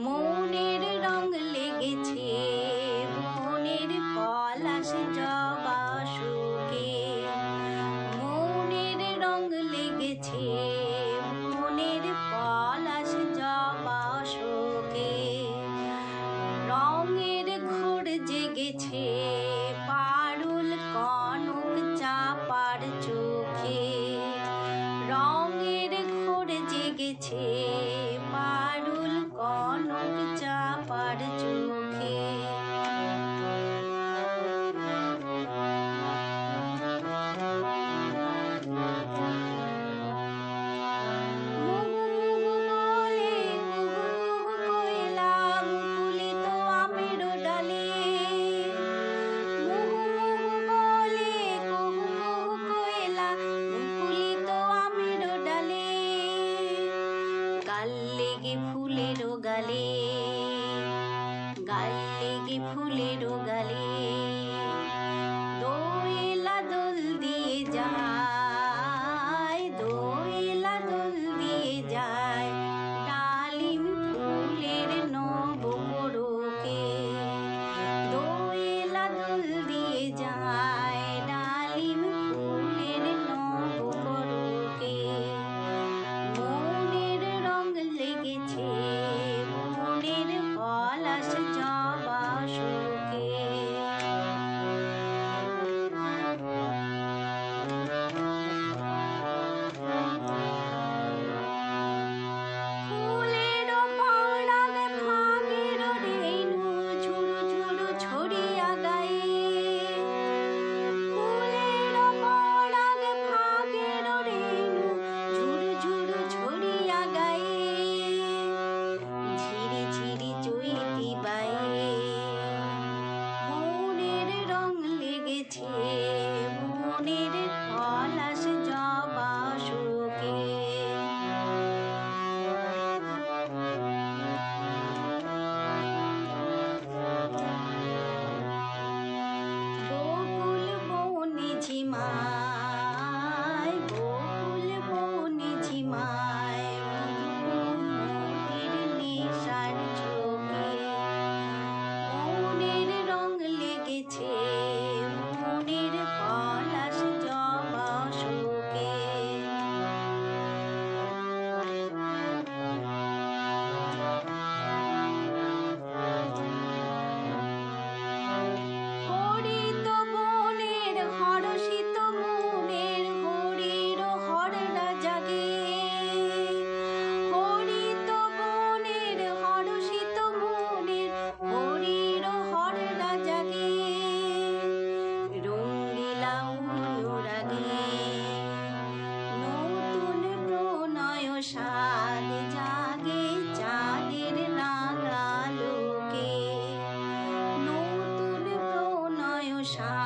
মনের রং লেগেছে মনের পলাশ জবা শুকে, মনের রং লেগেছে মনের পলাশ জবা শুকে। রঙের ঘোর জেগেছে পারুল কনক চাপার চোখে, রঙের ঘোর জেগেছে পারুল কনক চাপার চোখে। গাল লেগে ফুলেরও গালে, গাল লেগে ফুলেরও গালে, দোয়েলা দোল দিয়ে যায়, দোয়েলা দোল দিয়ে যায়, ডালিম ফুলের নব মোড়কে, দোয়েলা দোল দিয়ে যায়, ডালিম ফুলের নব মোড়কে। মনের রং লেগেছে মনের পলাশ জবা শুকে। ফুলের পরাগ ভাঙের রেণু ঝুড়ু ঝুড়ু ছড়িয়া গায়ে, ফুলের পরাগ ভাঙের রেণু ঝুড়ু ঝুড়ু ছড়িয়া গায়ে, ঝিরি ঝিরি চৈতি বায়ে। মনের রং লেগেছে মনের পলাশ জবা শুকে। বকুল বনে ঝিমায়, বকুল বনে ঝিমায়, মোদের নেশার ঝোঁকে। মনের রং লেগেছে মনের পলাশ জবা শুকে। হরিত বনের হরষিত মনের হরির হররা জাগে, হরিত বনের হরষিত মনের হরির হররা জাগে, রঙ্গিলা অনুরাগে নতুন প্রণয় সাদ জাগে চাঁদের রাঙা লোকে, নতুন প্রণয় সাদ